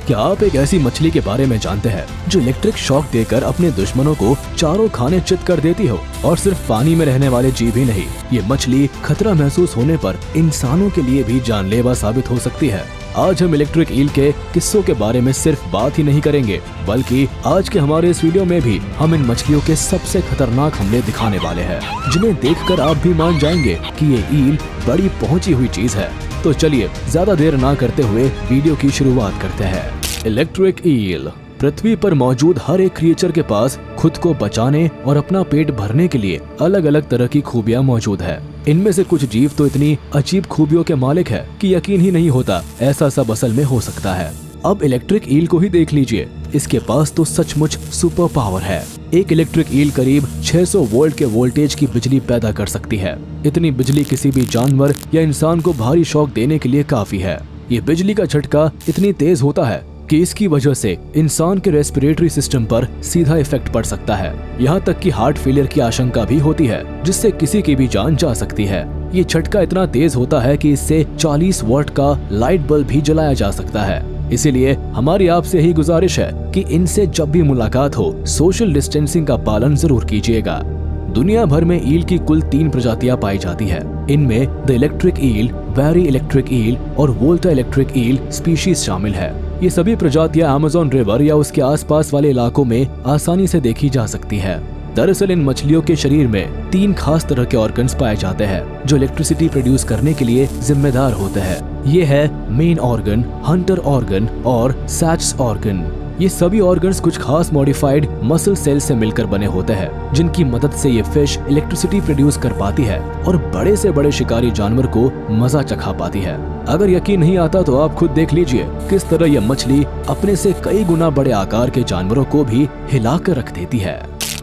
क्या आप एक ऐसी मछली के बारे में जानते हैं जो इलेक्ट्रिक शॉक देकर अपने दुश्मनों को चारों खाने चित कर देती हो? और सिर्फ पानी में रहने वाले जीव ही नहीं, ये मछली खतरा महसूस होने पर इंसानों के लिए भी जानलेवा साबित हो सकती है। आज हम इलेक्ट्रिक ईल के किस्सों के बारे में सिर्फ बात ही नहीं करेंगे, बल्कि आज के हमारे इस वीडियो में भी हम इन मछलियों के सबसे खतरनाक हमले दिखाने वाले हैं, जिन्हें देखकर आप भी मान जाएंगे कि ये ईल बड़ी पहुंची हुई चीज है। तो चलिए ज्यादा देर ना करते हुए वीडियो की शुरुआत करते हैं। Electric eel. पृथ्वी पर मौजूद हर एक क्रिएचर के पास खुद को बचाने और अपना पेट भरने के लिए अलग अलग तरह की खूबियां मौजूद है। इनमें से कुछ जीव तो इतनी अजीब खूबियों के मालिक है कि यकीन ही नहीं होता ऐसा सब असल में हो सकता है। अब इलेक्ट्रिक ईल को ही देख लीजिए, इसके पास तो सचमुच सुपर पावर है। एक इलेक्ट्रिक ईल करीब 600 वोल्ट के वोल्टेज की बिजली पैदा कर सकती है। इतनी बिजली किसी भी जानवर या इंसान को भारी शॉक देने के लिए काफी है। ये बिजली का झटका इतनी तेज होता है कि इसकी वजह से इंसान के रेस्पिरेटरी सिस्टम पर सीधा इफेक्ट पड़ सकता है। यहाँ तक कि हार्ट फेलियर की आशंका भी होती है, जिससे किसी की भी जान जा सकती है। ये झटका इतना तेज होता है कि इससे 40 वॉट का लाइट बल्ब भी जलाया जा सकता है। इसीलिए हमारी आपसे यही गुजारिश है कि इनसे जब भी मुलाकात हो, सोशल डिस्टेंसिंग का पालन जरूर कीजिएगा। दुनिया भर में ईल की कुल 3 प्रजातियां पाई जाती है। इनमें द इलेक्ट्रिक ईल, बैरी इलेक्ट्रिक ईल और वोल्टा इलेक्ट्रिक ईल स्पीशीज शामिल है। ये सभी प्रजातियां अमेज़न रिवर या उसके आसपास वाले इलाकों में आसानी से देखी जा सकती है। दरअसल इन मछलियों के शरीर में 3 खास तरह के ऑर्गन्स पाए जाते हैं जो इलेक्ट्रिसिटी प्रोड्यूस करने के लिए जिम्मेदार होते हैं। ये है मेन ऑर्गन, हंटर ऑर्गन और सैच्स ऑर्गन। ये सभी ऑर्गन्स कुछ खास मॉडिफाइड मसल सेल से मिलकर बने होते हैं, जिनकी मदद से ये फिश इलेक्ट्रिसिटी प्रोड्यूस कर पाती है और बड़े से बड़े शिकारी जानवर को मजा चखा पाती है। अगर यकीन नहीं आता तो आप खुद देख लीजिए किस तरह यह मछली अपने से कई गुना बड़े आकार के जानवरों को भी हिलाकर रख देती है।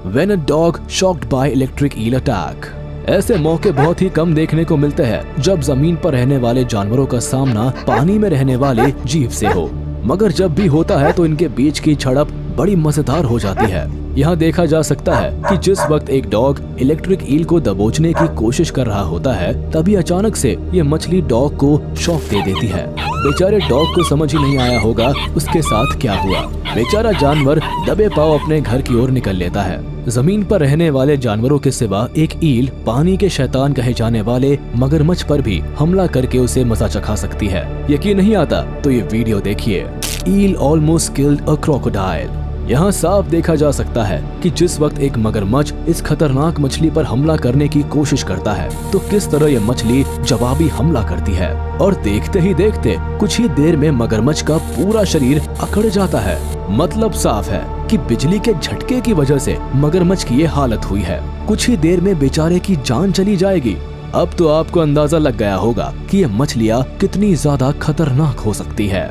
When a dog shocked by electric eel attack। ऐसे मौके बहुत ही कम देखने को मिलते हैं जब जमीन पर रहने वाले जानवरों का सामना पानी में रहने वाले जीव से हो, मगर जब भी होता है तो इनके बीच की झड़प बड़ी मजेदार हो जाती है। यहाँ देखा जा सकता है कि जिस वक्त एक डॉग इलेक्ट्रिक ईल को दबोचने की कोशिश कर रहा होता है, तभी अचानक से ये मछली डॉग को शॉक दे देती है। बेचारे डॉग को समझ ही नहीं आया होगा उसके साथ क्या हुआ। बेचारा जानवर दबे पांव अपने घर की ओर निकल लेता है। जमीन पर रहने वाले जानवरों के सिवा एक ईल पानी के शैतान कहे जाने वाले मगरमच्छ पर भी हमला करके उसे मजा चखा सकती है। यकीन नहीं आता तो ये वीडियो देखिए। ईल ऑलमोस्ट किल्ड अ क्रोकोडाइल। यहाँ साफ देखा जा सकता है कि जिस वक्त एक मगरमच्छ इस खतरनाक मछली पर हमला करने की कोशिश करता है, तो किस तरह यह मछली जवाबी हमला करती है। और देखते ही देखते कुछ ही देर में मगरमच्छ का पूरा शरीर अकड़ जाता है। मतलब साफ है कि बिजली के झटके की वजह से मगरमच्छ की ये हालत हुई है। कुछ ही देर में बेचारे की जान चली जाएगी। अब तो आपको अंदाजा लग गया होगा कि ये मछलियाँ कितनी ज्यादा खतरनाक हो सकती है।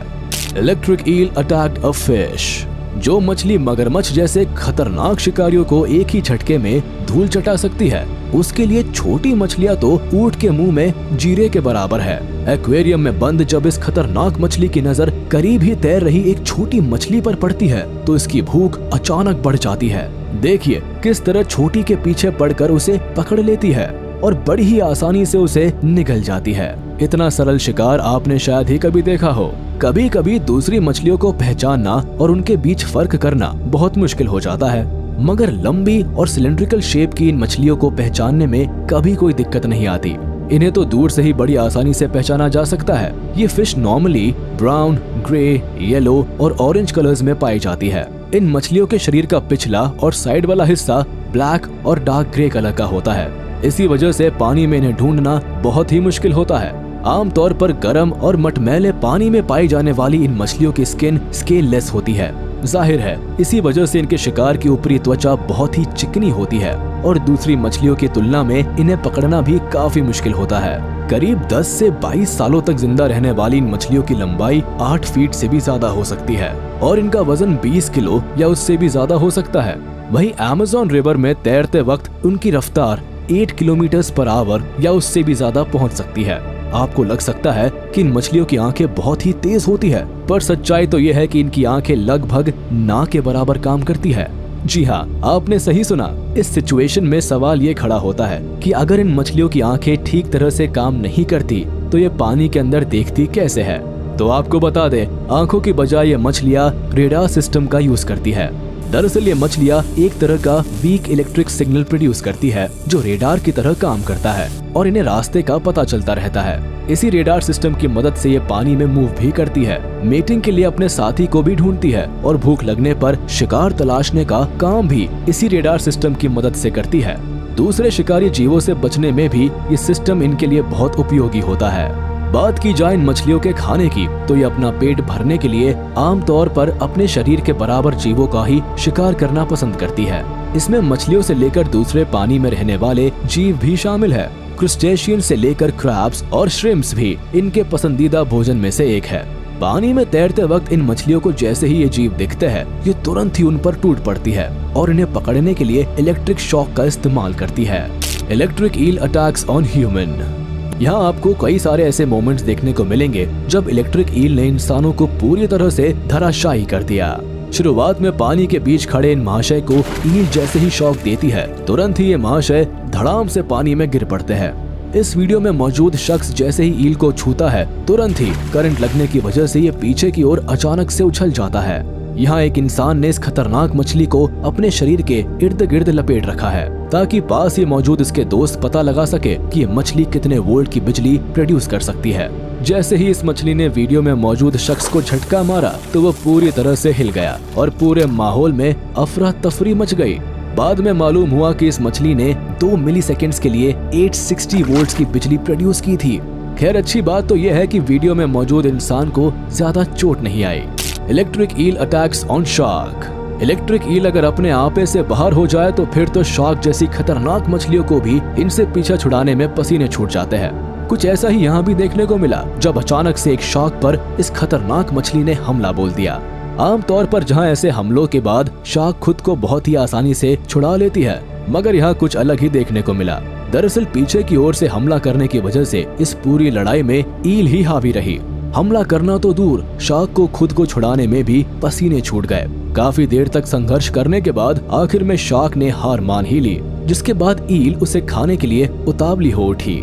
Electric eel attacked a fish. जो मछली मगरमच्छ जैसे खतरनाक शिकारियों को एक ही झटके में धूल चटा सकती है, उसके लिए छोटी मछलियां तो ऊंट के मुंह में जीरे के बराबर है। एक्वेरियम में बंद जब इस खतरनाक मछली की नजर करीब ही तैर रही एक छोटी मछली पर पड़ती है, तो इसकी भूख अचानक बढ़ जाती है। देखिए किस तरह छोटी के पीछे पड़कर उसे पकड़ लेती है और बड़ी ही आसानी से उसे निगल जाती है। इतना सरल शिकार आपने शायद ही कभी देखा हो। कभी कभी दूसरी मछलियों को पहचानना और उनके बीच फर्क करना बहुत मुश्किल हो जाता है, मगर लंबी और सिलेंड्रिकल शेप की इन मछलियों को पहचानने में कभी कोई दिक्कत नहीं आती। इन्हें तो दूर से ही बड़ी आसानी से पहचाना जा सकता है। ये fish normally brown, grey, yellow और ऑरेंज कलर्स में पाई जाती है। इन मछलियों के शरीर का पिछला और साइड वाला हिस्सा ब्लैक और डार्क ग्रे कलर का होता है। इसी वजह से पानी में इन्हें ढूंढना बहुत ही मुश्किल होता है। आमतौर पर गर्म और मटमैले पानी में पाई जाने वाली इन मछलियों की स्किन स्केललेस होती है। जाहिर है इसी वजह से इनके शिकार की ऊपरी त्वचा बहुत ही चिकनी होती है और दूसरी मछलियों की तुलना में इन्हें पकड़ना भी काफी मुश्किल होता है। करीब 10 से 22 सालों तक जिंदा रहने वाली इन मछलियों की लंबाई 8 फीट से भी ज्यादा हो सकती है और इनका वजन 20 किलो या उससे भी ज्यादा हो सकता है। वहीं अमेज़न रिवर में तैरते वक्त उनकी रफ्तार 8 किलोमीटर पर आवर या उससे भी ज्यादा पहुंच सकती है। आपको लग सकता है कि इन मछलियों की आंखें बहुत ही तेज होती है, पर सच्चाई तो यह है कि इनकी आंखें लगभग नाक के बराबर काम करती है। जी हाँ, आपने सही सुना। इस सिचुएशन में सवाल ये खड़ा होता है कि अगर इन मछलियों की आंखें ठीक तरह से काम नहीं करती तो ये पानी के अंदर देखती कैसे है। तो आपको बता दे, आंखों की बजाय ये मछलियाँ रेडार सिस्टम का यूज करती है। दरअसल ये मछलियाँ एक तरह का वीक इलेक्ट्रिक सिग्नल प्रोड्यूस करती है जो रेडार की तरह काम करता है और इन्हें रास्ते का पता चलता रहता है। इसी रेडार सिस्टम की मदद से ये पानी में मूव भी करती है, मेटिंग के लिए अपने साथी को भी ढूंढती है और भूख लगने पर शिकार तलाशने का काम भी इसी रेडार सिस्टम की मदद से करती है। दूसरे शिकारी जीवों से बचने में भी ये सिस्टम इनके लिए बहुत उपयोगी होता है। बात की जाए इन मछलियों के खाने की, तो ये अपना पेट भरने के लिए आमतौर पर अपने शरीर के बराबर जीवों का ही शिकार करना पसंद करती है। इसमें मछलियों से लेकर दूसरे पानी में रहने वाले जीव भी शामिल है। क्रुस्टेशियन से लेकर क्रैब्स और श्रिम्प्स भी इनके पसंदीदा भोजन में से एक है। पानी में तैरते वक्त इन मछलियों को जैसे ही ये जीव दिखते हैं, ये तुरंत ही उन पर टूट पड़ती है और इन्हें पकड़ने के लिए इलेक्ट्रिक शॉक का इस्तेमाल करती है। Electric eel attacks on human. यहाँ आपको कई सारे ऐसे मोमेंट्स देखने को मिलेंगे जब इलेक्ट्रिक ईल ने इंसानों को पूरी तरह से धराशायी कर दिया। शुरुआत में पानी के बीच खड़े इन महाशय को ईल जैसे ही शॉक देती है, तुरंत ही ये महाशय धड़ाम से पानी में गिर पड़ते हैं। इस वीडियो में मौजूद शख्स जैसे ही ईल को छूता है, तुरंत ही करंट लगने की वजह से ये पीछे की ओर अचानक से उछल जाता है। यहाँ एक इंसान ने इस खतरनाक मछली को अपने शरीर के इर्द गिर्द लपेट रखा है ताकि पास ही मौजूद इसके दोस्त पता लगा सके कि ये मछली कितने वोल्ट की बिजली प्रोड्यूस कर सकती है। जैसे ही इस मछली ने वीडियो में मौजूद शख्स को झटका मारा तो वो पूरी तरह से हिल गया और पूरे माहौल में अफरा तफरी मच गई। बाद में मालूम हुआ कि इस मछली ने 2 मिलीसेकंड्स के लिए 860 वोल्ट्स की बिजली प्रोड्यूस की थी। खैर अच्छी बात तो यह है कि वीडियो में मौजूद इंसान को ज्यादा चोट नहीं आई। Electric eel attacks on shark. Electric eel अगर अपने आपे से बाहर हो जाए तो फिर तो शार्क जैसी खतरनाक मछलियों को भी इनसे पीछा छुड़ाने में पसीने छूट जाते हैं। कुछ ऐसा ही यहाँ भी देखने को मिला जब अचानक से एक शार्क पर इस खतरनाक मछली ने हमला बोल दिया। आमतौर पर जहाँ ऐसे हमलों के बाद शार्क खुद को बहुत ही आसानी से छुड़ा लेती है, मगर यहाँ कुछ अलग ही देखने को मिला। दरअसल पीछे की ओर से हमला करने की वजह से इस पूरी लड़ाई में ईल ही हावी रही। हमला करना तो दूर, शार्क को खुद को छुड़ाने में भी पसीने छूट गए। काफी देर तक संघर्ष करने के बाद आखिर में शार्क ने हार मान ही ली, जिसके बाद ईल उसे खाने के लिए उतावली हो उठी।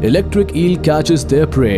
Electric eel catches their prey.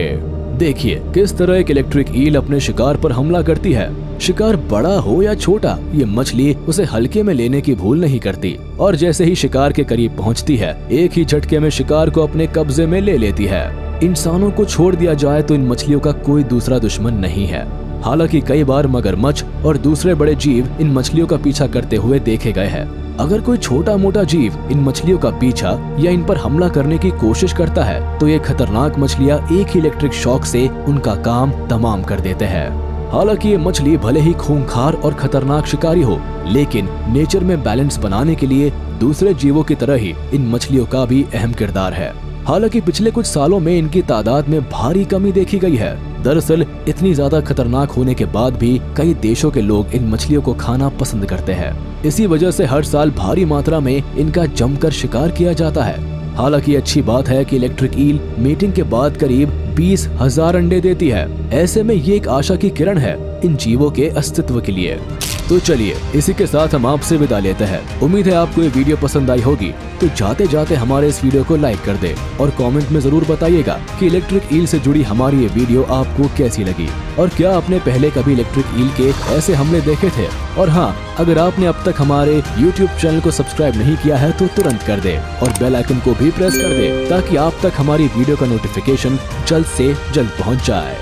देखिए किस तरह एक इलेक्ट्रिक ईल अपने शिकार पर हमला करती है। शिकार बड़ा हो या छोटा, ये मछली उसे हल्के में लेने की भूल नहीं करती और जैसे ही शिकार के करीब पहुंचती है, एक ही झटके में शिकार को अपने कब्जे में ले लेती है। इंसानों को छोड़ दिया जाए तो इन मछलियों का कोई दूसरा दुश्मन नहीं है। हालांकि कई बार मगरमच्छ और दूसरे बड़े जीव इन मछलियों का पीछा करते हुए देखे गए हैं। अगर कोई छोटा मोटा जीव इन मछलियों का पीछा या इन पर हमला करने की कोशिश करता है तो ये खतरनाक मछलियां एक ही इलेक्ट्रिक शॉक से उनका काम तमाम कर देते हैं। हालांकि ये मछली भले ही खूंखार और खतरनाक शिकारी हो, लेकिन नेचर में बैलेंस बनाने के लिए दूसरे जीवों की तरह ही इन मछलियों का भी अहम किरदार है। हालांकि पिछले कुछ सालों में इनकी तादाद में भारी कमी देखी गई है। दरअसल इतनी ज्यादा खतरनाक होने के बाद भी कई देशों के लोग इन मछलियों को खाना पसंद करते हैं। इसी वजह से हर साल भारी मात्रा में इनका जमकर शिकार किया जाता है। हालांकि अच्छी बात है कि इलेक्ट्रिक ईल मीटिंग के बाद करीब 20,000 अंडे देती है। ऐसे में ये एक आशा की किरण है इन जीवों के अस्तित्व के लिए। तो चलिए इसी के साथ हम आपसे विदा लेते हैं। उम्मीद है आपको ये वीडियो पसंद आई होगी, तो जाते जाते हमारे इस वीडियो को लाइक कर दे और कमेंट में जरूर बताइएगा कि इलेक्ट्रिक ईल से जुड़ी हमारी ये वीडियो आपको कैसी लगी और क्या आपने पहले कभी इलेक्ट्रिक ईल के ऐसे हमले देखे थे। और हाँ, अगर आपने अब तक हमारे YouTube चैनल को सब्सक्राइब नहीं किया है तो तुरंत कर दे और बेल आइकन को भी प्रेस कर दे ताकि आप तक हमारी वीडियो का नोटिफिकेशन जल्द से जल्द पहुँच जाए।